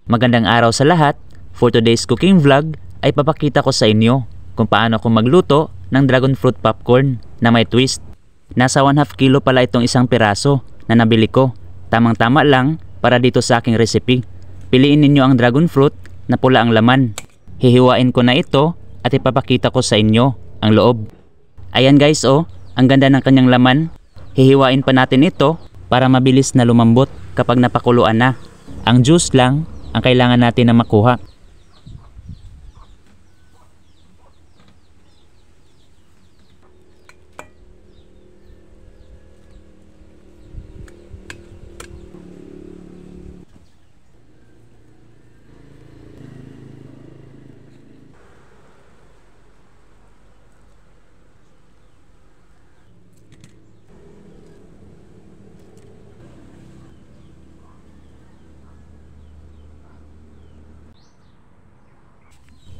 Magandang araw sa lahat. For today's cooking vlog ay papakita ko sa inyo kung paano ko magluto ng dragon fruit popcorn na may twist. Nasa 1/2 kilo pala itong isang piraso na nabili ko. Tamang-tama lang para dito sa aking recipe. Piliin ninyo ang dragon fruit na pula ang laman. Hihiwain ko na ito at ipapakita ko sa inyo ang loob. Ayan guys, oh, ang ganda ng kanyang laman. Hihiwain pa natin ito para mabilis na lumambot kapag napakuluan na. Ang juice lang ang kailangan natin na makuha.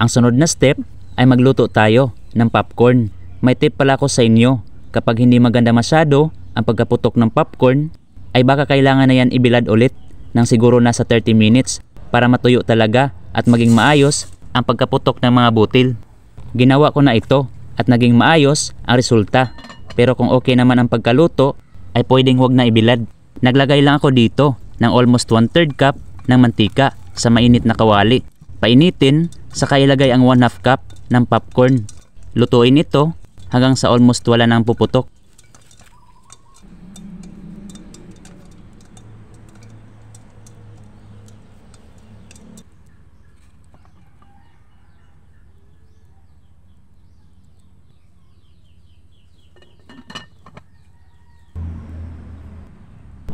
Ang sunod na step ay magluto tayo ng popcorn. May tip pala ko sa inyo. Kapag hindi maganda masyado ang pagkaputok ng popcorn, ay baka kailangan na yan ibilad ulit ng siguro nasa 30 minutes para matuyo talaga at maging maayos ang pagkaputok ng mga butil. Ginawa ko na ito at naging maayos ang resulta. Pero kung okay naman ang pagkaluto, ay pwedeng huwag na ibilad. Naglagay lang ako dito ng almost 1/3 cup ng mantika sa mainit na kawali. Painitin, saka ilagay ang 1/2 cup ng popcorn. Lutuin ito hanggang sa almost wala nang puputok.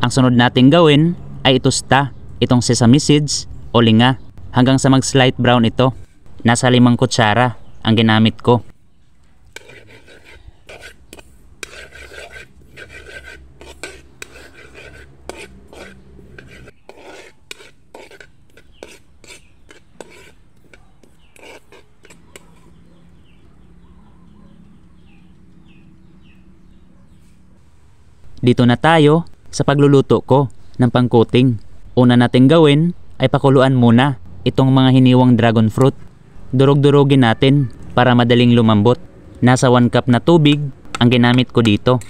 Ang sunod nating gawin ay itusta itong sesame seeds o linga hanggang sa mag-slight brown ito. Nasa 5 kutsara ang ginamit ko. Dito na tayo sa pagluluto ko ng pangcoating. Una nating gawin ay pakuluan muna itong mga hiniwang dragon fruit. Durog-durogin natin para madaling lumambot. Nasa 1 cup na tubig ang ginamit ko dito.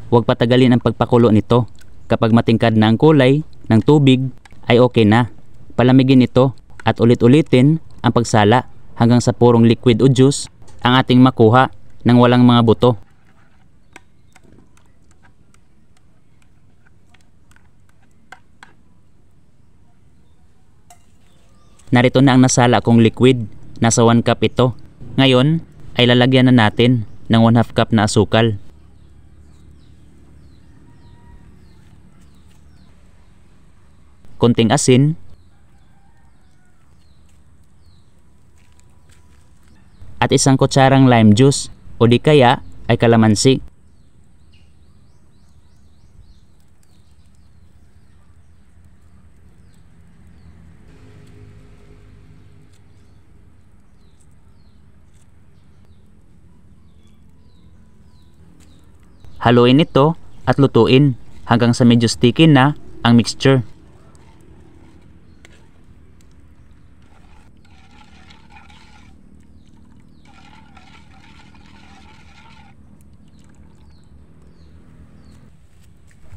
Huwag patagalin ang pagpakulo nito. Kapag matingkad na ang kulay ng tubig ay okay na. Palamigin ito at ulit-ulitin ang pagsala hanggang sa purong liquid o juice ang ating makuha ng walang mga buto. Narito na ang nasala kong liquid. Nasa 1 cup ito. Ngayon ay lalagyan na natin ng 1/2 cup na asukal. Konting asin. At 1 kutsarang lime juice o di kaya ay kalamansi. Haluin ito at lutuin hanggang sa medyo sticky na ang mixture.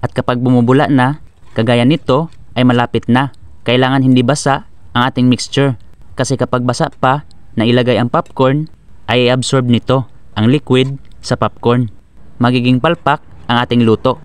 At kapag bumubula na, kagaya nito ay malapit na. Kailangan hindi basa ang ating mixture kasi kapag basa pa na ilagay ang popcorn ay i-absorb nito ang liquid sa popcorn. Magiging palpak ang ating luto.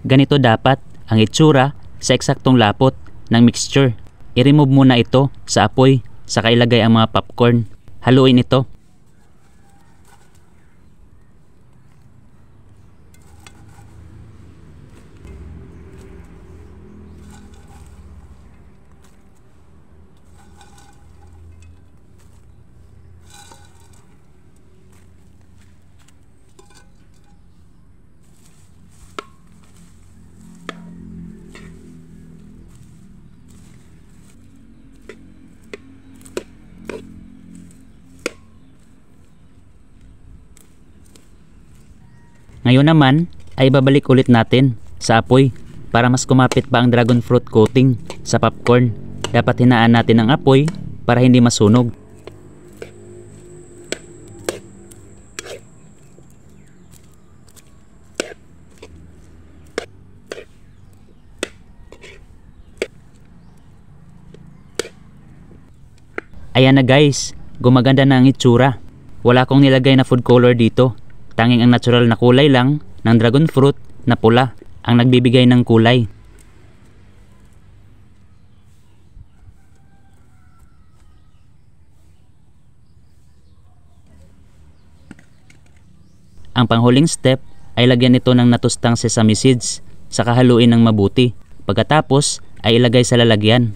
Ganito dapat ang itsura sa eksaktong lapot ng mixture. I-remove muna ito sa apoy, saka ilagay ang mga popcorn. Haluin ito. Ngayon naman ay babalik ulit natin sa apoy para mas kumapit pa ang dragon fruit coating sa popcorn. Dapat hinaan natin ang apoy para hindi masunog. Ayan na guys, gumaganda na ang itsura. Wala akong nilagay na food color dito. Tanging ang natural na kulay lang ng dragon fruit na pula ang nagbibigay ng kulay. Ang panghuling step ay lagyan ito ng natustang sesame seeds, saka haluin ng mabuti. Pagkatapos ay ilagay sa lalagyan.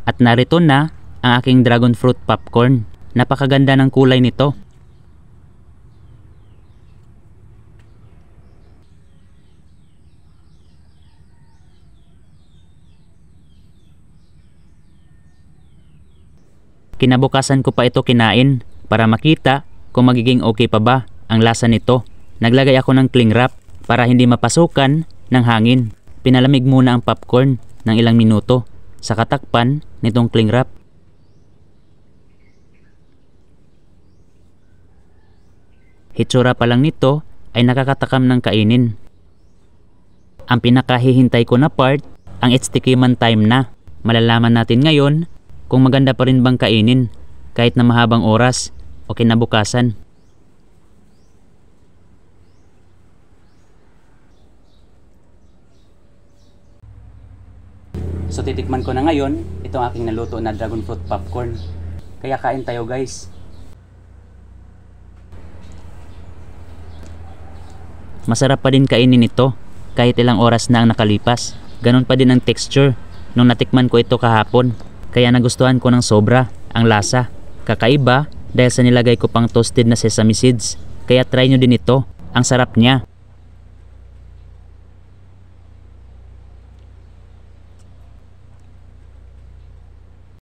At narito na ang aking dragon fruit popcorn. Napakaganda ng kulay nito. Kinabukasan ko pa ito kinain para makita kung magiging okay pa ba ang lasa nito. Naglagay ako ng cling wrap para hindi mapasukan ng hangin. Pinalamig muna ang popcorn ng ilang minuto sa katakpan nitong cling wrap. Hitsura pa lang nito ay nakakatakam ng kainin. Ang pinakahihintay ko na part, ang it's tikiman time na. Malalaman natin ngayon kung maganda pa rin bang kainin kahit na mahabang oras o kinabukasan. So titikman ko na ngayon itong aking naluto na dragon fruit popcorn. Kaya kain tayo guys. Masarap pa din kainin ito kahit ilang oras na ang nakalipas. Ganon pa din ang texture nung natikman ko ito kahapon. Kaya nagustuhan ko ng sobra ang lasa. Kakaiba dahil sa nilagay ko pang toasted na sesame seeds. Kaya try nyo din ito. Ang sarap niya.